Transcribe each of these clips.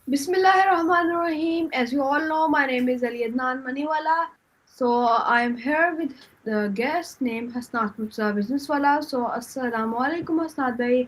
Bismillahirrahmanirrahim. As you all know, my name is Ali Adnan Maniwala. So I am here with the guest named Hasnat Murza Businesswala. So Assalamu alaikum Hasnat bhai,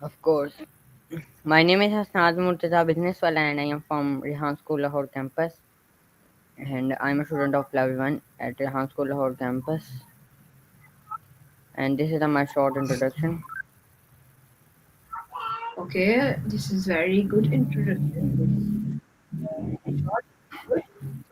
Of course. My name is Hasnat Murtaza Businesswala and I am from Rehan School Lahore campus. And I'm a student of level 1 at Rehan School Lahore campus. And this is my short introduction. Okay, this is very good introduction. Short, good.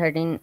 13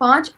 5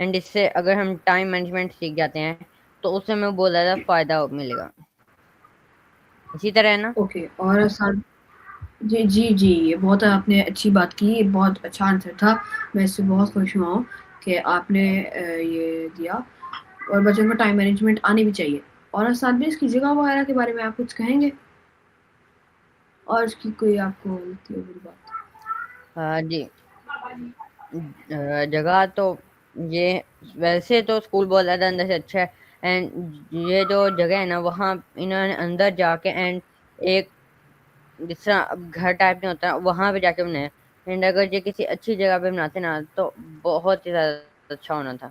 and اس سے اگر ہم time management سیکھ جاتے ہیں تو اس سے ہمیں بہت زیادہ فائدہ ملے گا. اسی طرح ہے نا. اوکے. اور جی جی جی، یہ بہت آپ نے اچھی بات کی، یہ بہت اچھا آنسر تھا. میں اس سے بہت خوش ہوا ہوں کہ آپ نے یہ دیا. اور بچوں کو ٹائم مینجمنٹ آنی بھی چاہیے. اور ساتھ بھی اس کی جگہ وغیرہ کے بارے میں آپ کچھ کہیں گے، اور اس کی کوئی آپ کو لگتی ہے بری بات؟ جی. جگہ تو یہ ویسے تو اسکول بہت زیادہ اندر سے اچھا ہے. اینڈ یہ جو جگہ ہے نا وہاں انہوں نے اندر جا کے اینڈ ایک جس طرح اب گھر ٹائپ نہیں ہوتا وہاں پہ جا کے بنایا. اینڈ اگر یہ کسی اچھی جگہ پہ بناتے نا تو بہت ہی زیادہ اچھا ہونا تھا.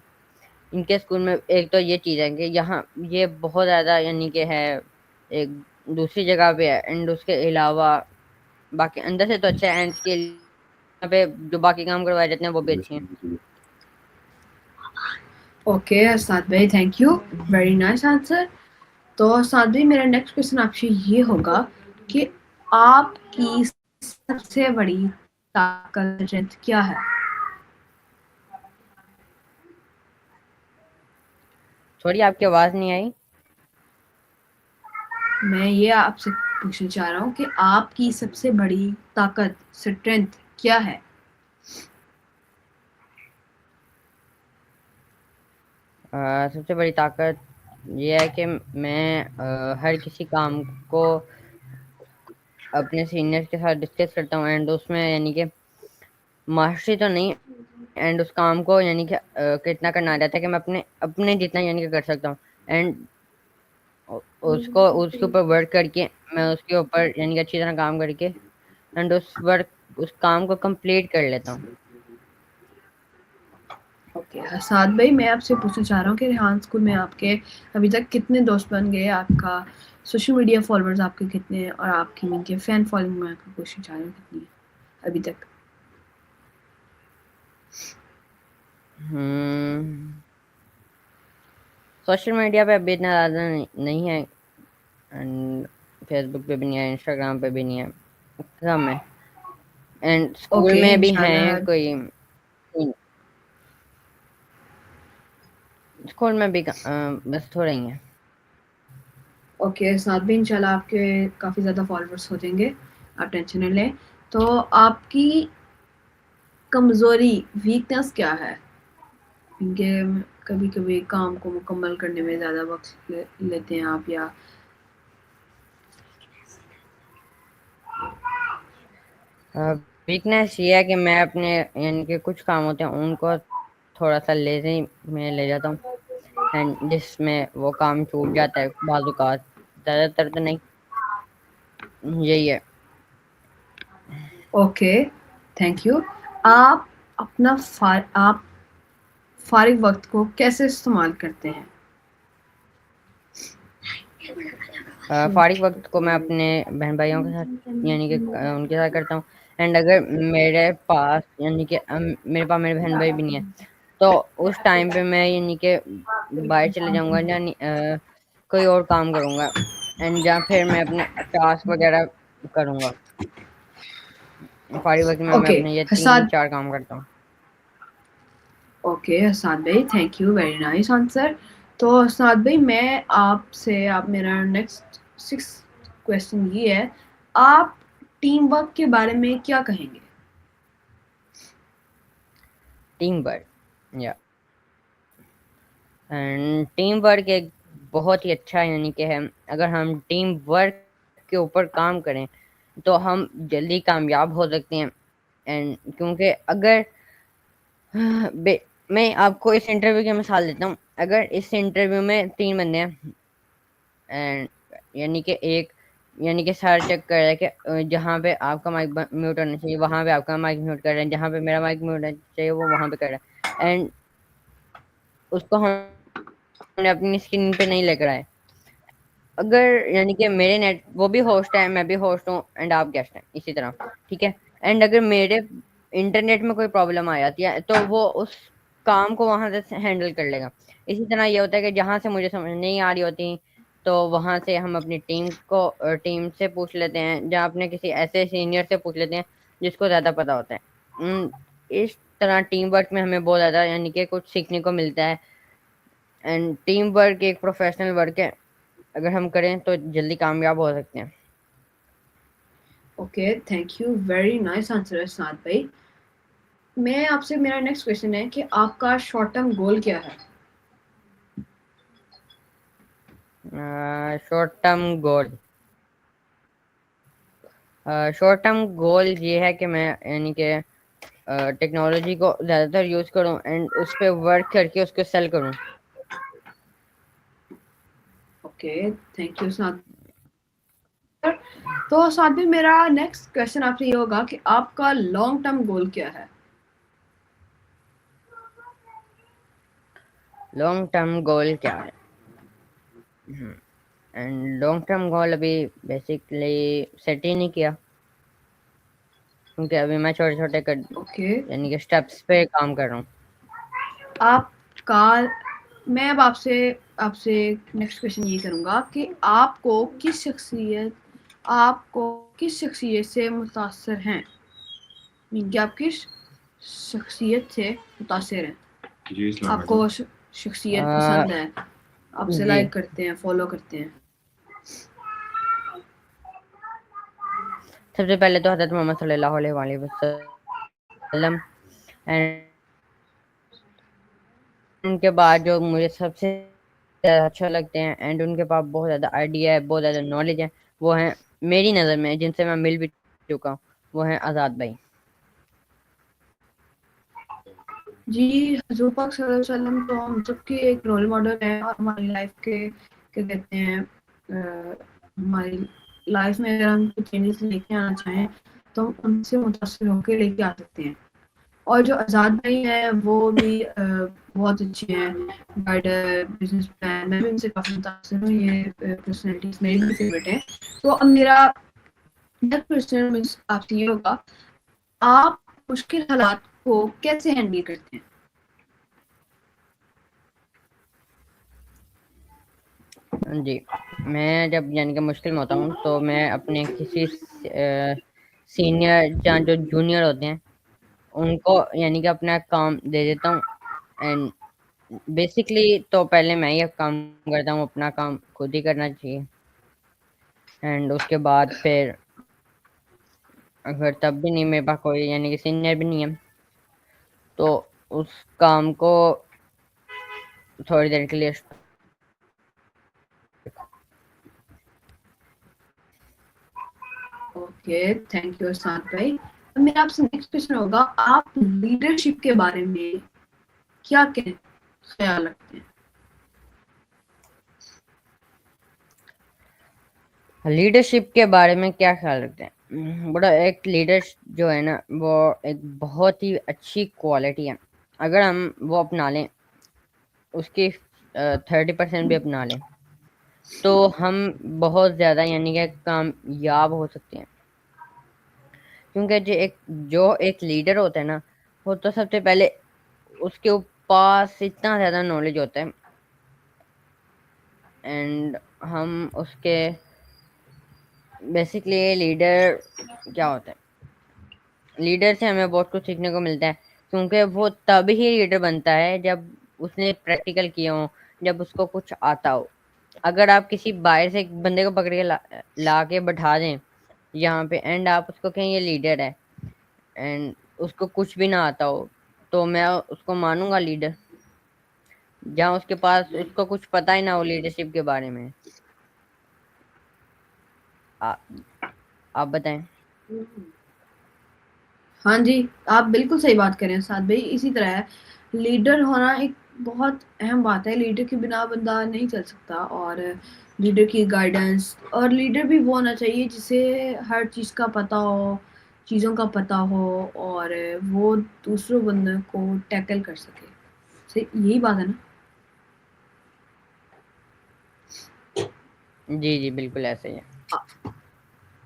ان کے اسکول میں ایک تو یہ چیز ہے کہ یہاں یہ بہت زیادہ یعنی کہ ہے ایک دوسری جگہ پہ ہے. اینڈ اس کے علاوہ باقی اندر سے تو اچھا ہے. اینڈ اس کے یہاں پہ جو باقی کام کروائے جاتے ہیں وہ بھی اچھے ہیں. اوکے اسد بھائی، thank you, very nice answer. تو اسد بھائی میرا نیکسٹ کوشچن آپ سے یہ ہوگا کہ آپ کی سب سے بڑی طاقت کیا ہے؟ تھوڑی آپ کی آواز نہیں آئی. میں یہ آپ سے پوچھنا چاہ رہا ہوں کہ آپ کی سب سے بڑی طاقت، اسٹرینتھ کیا ہے؟ سب سے بڑی طاقت یہ ہے کہ میں ہر کسی کام کو اپنے سینئر کے ساتھ ڈسکس کرتا ہوں. اینڈ اس میں یعنی کہ ماسٹری تو نہیں، اینڈ اس کام کو یعنی کہ کتنا کرنا آ جاتا ہے کہ میں اپنے جتنا یعنی کہ کر سکتا ہوں. اینڈ اس کے اوپر ورک کر کے میں اس کے اوپر یعنی کہ اچھی طرح کام کر کے اینڈ اس کام کو کمپلیٹ کر لیتا ہوں. اوکے اسد بھائی، میں آپ سے پوچھنا چاہ رہا ہوں کہ ریحان اسکول میں آپ کے ابھی تک کتنے دوست بن گئے؟ آپ کا سوشل میڈیا فالوورز آپ کے کتنے ہیں؟ اور آپ کی کے فین فالوئنگ میں آپ کو پوچھنا چاہ رہا ہوں کتنی ہے ابھی تک؟ سوشل میڈیا پہ ابھی اتنا زیادہ نہیں ہے. فیس بک پہ بھی نہیں ہے، انسٹاگرام پہ بھی نہیں ہے، کم ہے. اینڈ اسکول اوکے میں بھی ہیں انشاءاللہ. کوئی، اسکول میں بھی بس تھوڑے ہی ہیں. اوکے اسد بھی انشاءاللہ آپ کے کافی زیادہ فالوورس ہو جائیں گے، آپ ٹینشن نہ لیں. تو آپ کی کمزوری، ویکنس کیا ہے؟ کیونکہ کبھی کبھی کام کو مکمل کرنے میں زیادہ وقت لیتے ہیں آپ، یا ویکنیس یہ ہے کہ میں اپنے یعنی کہ کچھ کام ہوتے ہیں ان کو تھوڑا سا لیزی میں لے جاتا ہوں. اینڈ جس میں وہ کام چھوٹ جاتا ہے بعض اوقات، زیادہ تر تو نہیں. یہی ہے. Okay thank you. آپ اپنا آپ فارغ وقت کو کیسے استعمال کرتے ہیں؟ فارغ وقت کو میں اپنے بہن بھائیوں کے ساتھ یعنی کہ ان کے ساتھ کرتا ہوں. اینڈ اگر میرے پاس یعنی کہ میرے پاس میرے بہن بھائی بھی نہیں ہے تو اس ٹائم پہ میں یعنی کہ باہر چلے جاؤں گا، یعنی کوئی اور کام کروں گا. اینڈ یا پھر میں اپنے ٹاسک وغیرہ کروں گا. فارغ وقت میں اوکے اپنے یہ حساد. 3 4 کام کرتا ہوں. اوکے اسد بھائی، thank you, very nice answer. تو اسد بھائی میں آپ سے میرا نیکسٹ 6 کوشچن یہ ہے، آپ ٹیم ورک کے بارے میں کیا کہیں گے؟ ٹیم ورک یا ٹیم ورک ایک بہت ہی اچھا یعنی کہ ہے. اگر ہم ٹیم ورک کے اوپر کام کریں تو ہم جلدی کامیاب ہو سکتے ہیں. اینڈ کیونکہ اگر میں آپ کو اس انٹرویو کی مثال دیتا ہوں. اگر اس انٹرویو میں 3 بندے ہیں اینڈ یعنی کہ ایک یعنی کہ سر چیک کر رہا ہے کہ جہاں پہ آپ کا مائک میوٹ ہونا چاہیے وہاں پہ آپ کا مائک میوٹ کر رہے ہیں، جہاں پہ میرا مائک میوٹ ہونا چاہیے وہ وہاں پہ کر رہا ہے. اینڈ اس کو ہم نے اپنی اسکرین پہ نہیں لے کر آئے. اگر یعنی کہ میرے نیٹ وہ بھی ہوسٹ ہے، میں بھی ہوسٹ ہوں، اینڈ آپ گیسٹ ہیں اسی طرح، ٹھیک ہے. اینڈ اگر میرے انٹرنیٹ میں کوئی پرابلم آ جاتی ہے تو وہ اس کام کو وہاں سے ہینڈل کر لے گا. اسی طرح یہ ہوتا ہے کہ جہاں سے مجھے سمجھ نہیں آ رہی ہوتی تو وہاں سے ہم اپنی ٹیم سے پوچھ لیتے ہیں، یا اپنے کسی ایسے سینئر سے پوچھ لیتے ہیں جس کو زیادہ پتا ہوتا ہے. اس طرح ٹیم ورک میں ہمیں بہت زیادہ یعنی کہ کچھ سیکھنے کو ملتا ہے. اینڈ ٹیم ورک ایک پروفیشنل ورک ہے, اگر ہم کریں تو جلدی کامیاب ہو سکتے ہیں. Okay, thank you, very nice answer اسناد بھائی. میں آپ سے, میرا نیکسٹ کویشچن ہے کہ آپ کا شارٹ ٹرم گول کیا ہے؟ شارٹ ٹرم گول یہ ہے کہ میں یعنی کہ ٹیکنالوجی کو زیادہ تر یوز کروں اینڈ اس پہ ورک کر کے اس کو سیل کروں. اوکے, تھینک یو اسناد. تو ساتھ میں میرا نیکسٹ کویشچن آپ سے یہ ہوگا کہ آپ کا لانگ ٹرم گول کیا ہے؟ لانگ ٹرم گول کیا ہے؟ اینڈ لانگ ٹرم گول ابھی بیسکلی سیٹ ہی نہیں کیا, کیونکہ ابھی میں چھوٹے چھوٹے اوکے, یعنی کہ اسٹیپس پہ کام کر رہا ہوں. آپ کا, میں اب آپ سے نیکسٹ کویشچن یہ کروں گا کہ آپ کو کس شخصیت سے متاثر ہیں, کہ آپ کس شخصیت سے متاثر ہیں, آپ کو شخصیت پسند ہے, آپ سے جی, لائک کرتے ہیں, فالو کرتے ہیں؟ سب سے پہلے تو حضرت محمد صلی اللہ علیہ وآلہ وسلم, ان کے بعد جو مجھے سب سے زیادہ اچھا لگتے ہیں اینڈ ان کے پاس بہت زیادہ آئیڈیا ہے, بہت زیادہ نالج ہے, وہ ہیں میری نظر میں جن سے میں مل بھی چکا ہوں, وہ ہیں آزاد بھائی. جی, حضور پاک صلی اللہ علیہ وسلم تو ہم سب کے ایک رول ماڈل ہے, اور ہماری لائف کے کیا کہتے ہیں, ہماری لائف میں اگر ہم کچھ چینجز لے کے آنا چاہیں تو ہم ان سے متاثر ہو کے لے کے آ سکتے ہیں. اور جو آزاد بھائی ہیں وہ بھی بہت اچھے ہیں, رائٹر, بزنس مین, میں بھی ان سے کافی متاثر ہوں, یہ پرسنالٹیز میری بھی فیوریٹ ہیں. تو اب میرا نیکسٹ کویسچن آپ سے یہ ہوگا, آپ مشکل حالات کو کیسے ہینڈل کرتے ہیں؟ جی, میں جب یعنی کہ مشکل میں ہوتا ہوں تو میں اپنے کسی سینئر یا جو جونیئر ہوتے ہیں ان کو یعنی کہ اپنا کام دے دیتا ہوں. اینڈ بیسکلی تو پہلے میں ہی کام کرتا ہوں, اپنا کام خود ہی کرنا چاہیے. اینڈ اس کے بعد پھر اگر تب بھی نہیں میرے پاس کوئی یعنی کہ سینئر بھی نہیں ہے تو اس کام کو تھوڑی دیر کے لیے اوکے, تھینک یو اسناد بھائی. میرا آپ سے نیکسٹ کویسچن ہوگا, آپ لیڈرشپ کے بارے میں کیا خیال رکھتے ہیں؟ لیڈرشپ کے بارے میں کیا خیال رکھتے ہیں؟ بڑا ایک لیڈر جو ہے نا وہ ایک بہت ہی اچھی کوالٹی ہے, اگر ہم وہ اپنا لیں, اس کی 30% بھی اپنا لیں تو ہم بہت زیادہ یعنی کہ کامیاب ہو سکتے ہیں. کیونکہ جو ایک لیڈر ہوتا ہے نا, وہ تو سب سے پہلے اس کے پاس اتنا زیادہ نالج ہوتا ہے, اینڈ ہم اس کے بیسکلی لیڈر کیا ہوتا ہے, لیڈر سے ہمیں بہت کچھ سیکھنے کو ملتا ہے, کیونکہ وہ تب ہی لیڈر بنتا ہے جب اس نے پریکٹیکل کیا ہو, جب اس کو کچھ آتا ہو. اگر آپ کسی باہر سے ایک بندے کو پکڑ کے لا کے بٹھا دیں یہاں پہ, اینڈ آپ اس کو کہیں یہ لیڈر ہے, اینڈ اس کو کچھ بھی نہ آتا ہو, تو میں اس کو مانوں گا لیڈر, جہاں اس کے پاس اس کو کچھ پتا ہی نہ ہو لیڈرشپ کے بارے میں. آپ بتائیں. ہاں جی, آپ بالکل صحیح بات کریں سعد بھائی. اسی طرح ہے, لیڈر ہونا ایک بہت اہم بات ہے, لیڈر کے بنا بندہ نہیں چل سکتا. اور لیڈر کی گائیڈنس, اور لیڈر بھی وہ ہونا چاہیے جسے ہر چیز کا پتہ ہو, چیزوں کا پتہ ہو, اور وہ دوسروں بندوں کو ٹیکل کر سکے. یہی بات ہے نا؟ جی جی بالکل ایسے ہی ہے.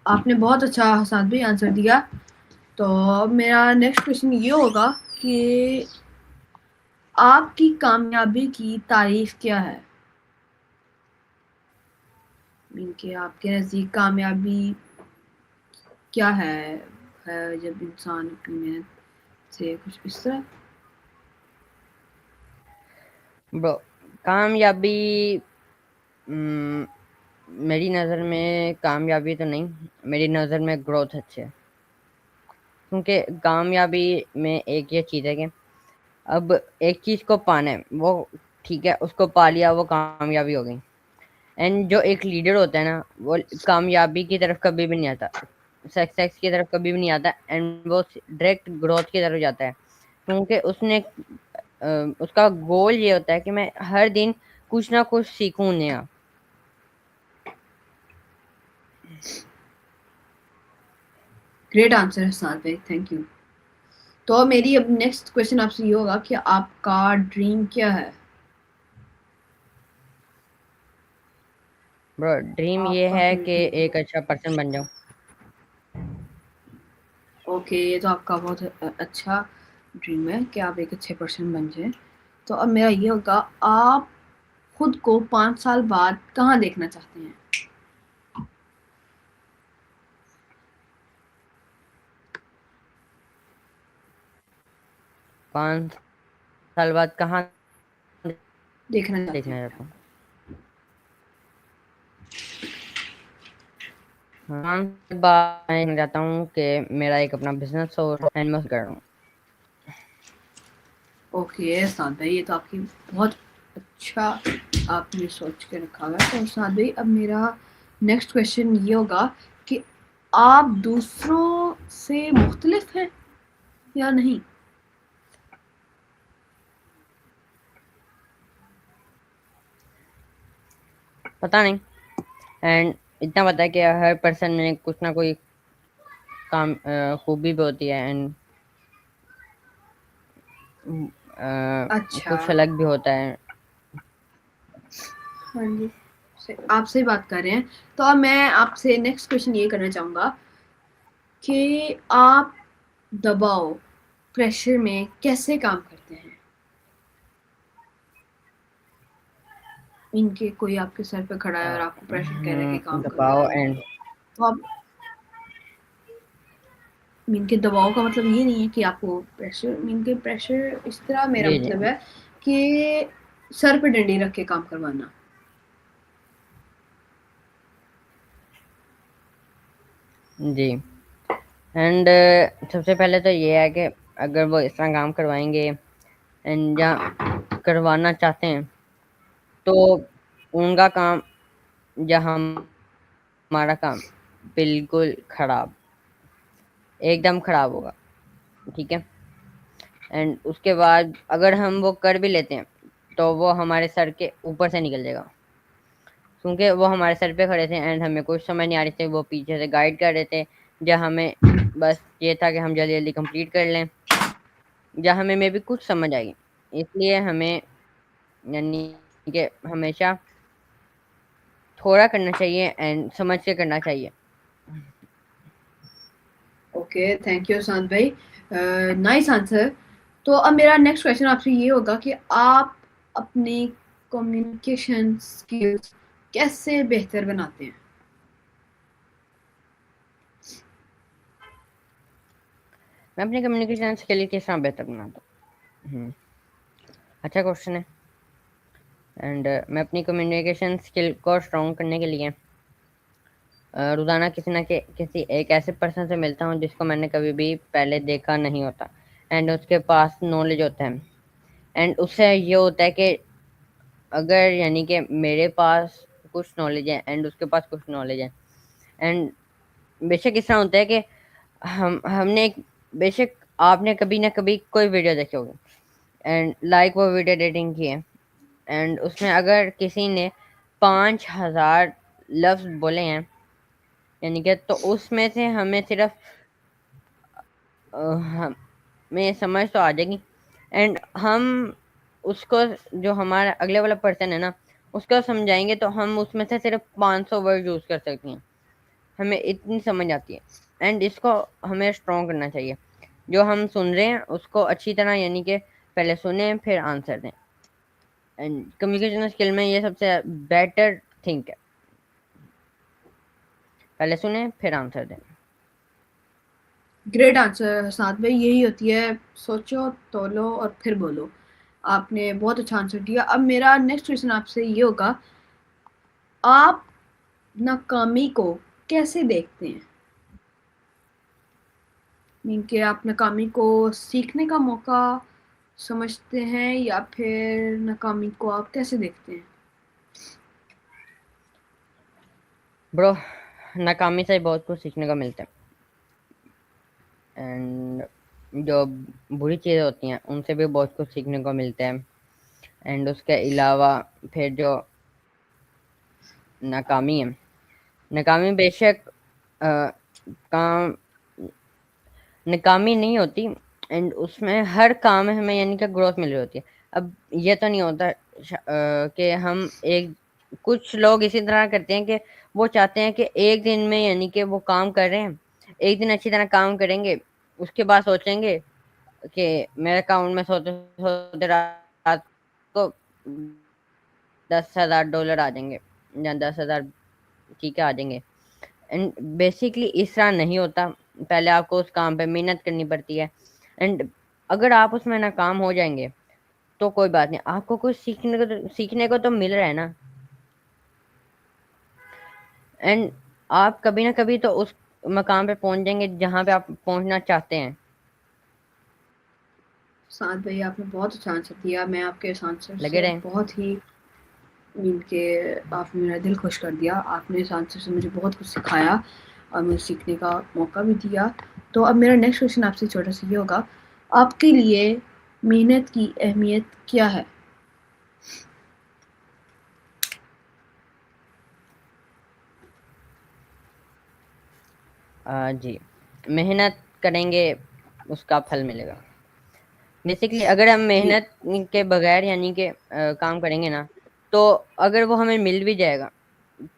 آپ نے بہت اچھا سعد بھائی آنسر دیا. تو میرا نیکسٹ کویشچن یہ ہوگا کہ آپ کی کامیابی کی تعریف کیا ہے؟ کہ آپ کے نزدیک کامیابی کیا ہے, جب انسان اپنی محنت سے کچھ اس طرح. برو کامیابی میری نظر میں کامیابی تو نہیں، میری نظر میں گروتھ اچھے ہے. کیونکہ کامیابی میں ایک یہ چیز ہے کہ اب ایک چیز کو پانا ہے، وہ ٹھیک ہے، اس کو پا لیا، وہ کامیابی ہو گئی. اینڈ جو ایک لیڈر ہوتا ہے نا، وہ کامیابی کی طرف کبھی بھی نہیں آتا، سکسیس کی طرف کبھی بھی نہیں آتا، اینڈ وہ ڈائریکٹ گروتھ کی طرف جاتا ہے. کیونکہ اس نے اس کا گول یہ ہوتا ہے کہ میں ہر دن کچھ نہ کچھ سیکھوں نیا. گریٹ آنسر حسنات بھائی، تھینک یو. تو میری اب نیکسٹ کوشچن آپ سے یہ ہوگا کہ آپ کا ڈریم کیا ہے؟ برو ڈریم آپ یہ کا ہے کوئی کہ ڈریم؟ ایک اچھا پرسن بن جاؤں. اوکے، یہ تو آپ کا بہت اچھا ڈریم ہے کہ آپ ایک اچھے پرسن بن جائیں. تو اب میرا یہ ہوگا، آپ خود کو 5 سال بعد کہاں دیکھنا چاہتے ہیں؟ 5 سال بعد کہاں دیکھنا چاہتے دیکھنا ہیں چاہتا ہوں؟ ہاں، بات میں چاہتا ہوں کہ میرا ایک اپنا بزنس ہو اینڈ میں کر رہا ہوں. اوکے سعد بھائی، یہ تو آپ کی بہت اچھا آپ نے سوچ کے رکھا ہوا ہے. تو سعد بھائی اب میرا نیکسٹ کوشچن یہ ہوگا کہ آپ دوسروں سے مختلف ہیں یا نہیں؟ پتہ نہیں، اینڈ اتنا پتا ہے کہ ہر پرسن میں کچھ نہ کوئی کام خوبی بھی ہوتی ہے، اینڈ اچھا، کچھ الگ بھی ہوتا ہے. ہاں جی، آپ سے بات کر رہے ہیں. تو اب میں آپ سے نیکسٹ کوشچن یہ کرنا چاہوں گا کہ آپ دباؤ، پریشر میں کیسے کام کرتے ہیں؟ ان کے کوئی آپ کے سر پہ کھڑا ہے اور آپ کو پریشر کہہ رہا ہے کہ کام کرو، دباؤ اینڈ تو آپ ان کے دباؤ کا مطلب یہ نہیں ہے کہ آپ کو پریشر، ان کے پریشر اس طرح میرا جی مطلب ہے کہ سر پہ ڈنڈی رکھ کے کام کروانا. جی. اینڈ سب سے پہلے تو یہ ہے کہ اگر وہ اس طرح کام کروائیں گے اینڈ یا کروانا چاہتے ہیں تو ان کا کام یا ہمارا کام بالکل خراب، ایک دم خراب ہوگا. ٹھیک ہے، اینڈ اس کے بعد اگر ہم وہ کر بھی لیتے ہیں تو وہ ہمارے سر کے اوپر سے نکل جائے گا، کیونکہ وہ ہمارے سر پہ کھڑے تھے اینڈ ہمیں کچھ سمجھ نہیں آ رہی تھی، وہ پیچھے سے گائیڈ کر رہے تھے. یا ہمیں بس یہ تھا کہ ہم جلدی جلدی کمپلیٹ کر لیں، یا ہمیں میں بھی کچھ سمجھ آئی. اس لیے ہمیں یعنی کہ ہمیشہ تھوڑا کرنا چاہیے اینڈ سمجھ کے کرنا چاہیے. اوکے، تھینک یو سانت بھائی، نائس آنسر. تو اب میرا نیکسٹ کویشچن آپ سے یہ ہوگا کہ آپ اپنی کمیونیکیشن اسکلس کیسے بہتر بناتے ہیں؟ میں اپنی کمیونیکیشن اسکل کس طرح بہتر بناتا ہوں؟ اچھا کوشچن ہے. اینڈ میں اپنی کمیونیکیشن اسکل کو اسٹرانگ کرنے کے لیے روزانہ کسی نہ کسی ایک ایسے پرسن سے ملتا ہوں جس کو میں نے کبھی بھی پہلے دیکھا نہیں ہوتا، اینڈ اس کے پاس نالج ہوتا ہے. اینڈ اس سے یہ ہوتا ہے کہ اگر یعنی کہ میرے پاس کچھ نالج ہے اینڈ اس کے پاس کچھ نالج ہے، اینڈ بے شک اس طرح ہوتا ہے کہ ہم نے بے شک آپ نے کبھی نہ کبھی کوئی ویڈیو دیکھی ہوگی اینڈ لائک وہ ویڈیو ایڈیٹنگ کی ہے، اینڈ اس میں اگر کسی نے 5,000 لفظ بولے ہیں یعنی کہ تو اس میں سے ہمیں صرف ہمیں سمجھ تو آ جائے گی، اینڈ ہم اس کو جو ہمارا اگلے والا پرسن ہے نا اس کو سمجھائیں گے تو ہم اس میں سے صرف 500 ورڈ یوز کر سکتے ہیں، ہمیں اتنی سمجھ آتی ہے. اینڈ اس کو ہمیں اسٹرانگ کرنا چاہیے. جو ہم سن رہے ہیں اس کو اچھی طرح یعنی کہ پہلے سنیں پھر آنسر دیں. اینڈ کمیونیکیشن اسکل میں یہ سب سے بیٹر تھنک ہے، پہلے سنیں پھر آنسر دیں. گریٹ آنسر حسنات بھائی، یہی ہوتی ہے، سوچو تولو اور پھر بولو. آپ نے بہت اچھا آنسر دیا. اب میرا نیکسٹ کویشچن آپ سے یہ ہوگا، آپ ناکامی کو کیسے دیکھتے ہیں؟ مین کہ آپ ناکامی کو سیکھنے کا موقع سمجھتے ہیں یا پھر ناکامی کو آپ کیسے دیکھتے ہیں؟ برو، ناکامی سے بہت کچھ سیکھنے کو ملتا ہے، اینڈ جو بری چیزیں ہوتی ہیں ان سے بھی بہت کچھ سیکھنے کو ملتا ہے. اینڈ اس کے علاوہ پھر جو ناکامی ہے، ناکامی بے شک کام ناکامی نہیں ہوتی، اینڈ اس میں ہر کام میں ہمیں یعنی کہ گروتھ مل رہی ہوتی ہے. اب یہ تو نہیں ہوتا کہ ہم ایک کچھ لوگ اسی طرح کرتے ہیں کہ وہ چاہتے ہیں کہ ایک دن میں یعنی کہ وہ کام کر رہے ہیں، ایک دن اچھی طرح کام کریں گے، اس کے بعد سوچیں گے کہ میرے اکاؤنٹ میں سوتے سوتے رات کو $10,000 آ جائیں گے یا 10,000 ٹھیک ہے آ جائیں گے. اینڈ بیسکلی اس طرح نہیں ہوتا، پہلے آپ کو اس کام پہ محنت کرنی پڑتی ہے. اینڈ اگر آپ اس میں ناکام ہو جائیں گے تو کوئی بات نہیں، آپ کو کچھ سیکھنے کو تو مل رہا ہے نا. اینڈ آپ کبھی نہ کبھی تو اس مقام پہ پہنچ جائیں گے جہاں پہ آپ پہنچنا چاہتے ہیں. سعد بھائی آپ نے بہت اچھا آنسر دیا. میں آپ کے اس آنسر لگے سے رہیں. بہت ہی مین کہ آپ نے میرا دل خوش کر دیا. آپ نے اس آنسر سے مجھے بہت کچھ سکھایا اور مجھے سیکھنے کا موقع بھی دیا. تو اب میرا نیکسٹ کویشچن آپ سے چھوٹا سا یہ ہوگا، آپ کے لیے محنت کی اہمیت کیا ہے؟ جی، محنت کریں گے اس کا پھل ملے گا. بیسکلی اگر ہم جی محنت کے بغیر یعنی کہ کام کریں گے نا، تو اگر وہ ہمیں مل بھی جائے گا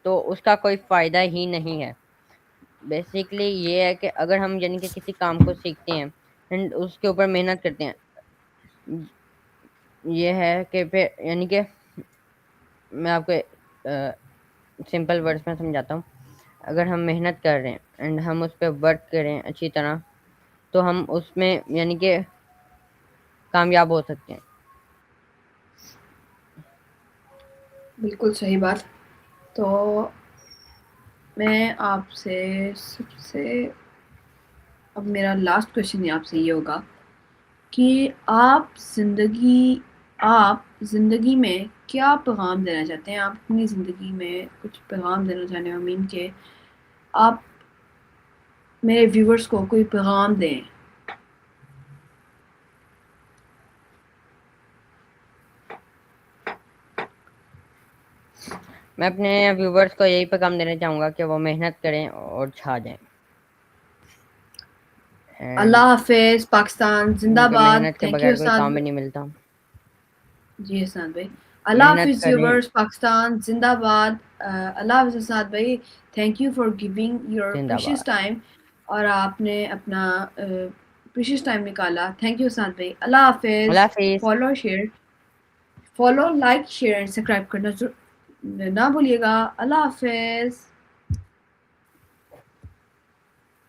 تو اس کا کوئی فائدہ ہی نہیں ہے. بیسکلی یہ ہے کہ اگر ہم یعنی کہ کسی کام کو سیکھتے ہیں اینڈ اس کے اوپر محنت کرتے ہیں، یہ ہے کہ پھر یعنی کہ میں آپ کو سمپل ورڈز میں سمجھاتا ہوں. اگر ہم محنت کر رہے ہیں اینڈ ہم اس پہ ورک کریں اچھی طرح تو ہم اس میں یعنی کہ کامیاب ہو سکتے ہیں. بالکل صحیح بات. تو میں آپ سے سب سے اب میرا لاسٹ کویشچن آپ سے یہ ہوگا کہ آپ زندگی میں کیا پیغام دینا چاہتے ہیں؟ آپ اپنی زندگی میں کچھ پیغام دینا چاہتے ہیں؟ مین کہ آپ میرے ویورز کو کوئی پیغام دیں. میں اپنے ویورز کو یہی پیغام دینا چاہوں گا کہ وہ محنت کریں اور چھا جائیں. اللہ اینڈ حافظ. پاکستان زندہ کیونکہ باد. محنت کے تھینک یو بغیر کوئی استاد. کام بھی نہیں ملتا. جی حسان بھائی. اللہ محنت حافظ کریں. ویورز. پاکستان زندہ باد. اللہ حافظ اسد بھائی. Thank you for giving your زندہ پریشیس باد. ٹائم، اور آپ نے اپنا پریشیس ٹائم نکالا. تھینک یو اسد بھائی. اللہ اللہ حافظ. حافظ. Follow like share and subscribe کرنا نہ بھولیے گا. اللہ حافظ.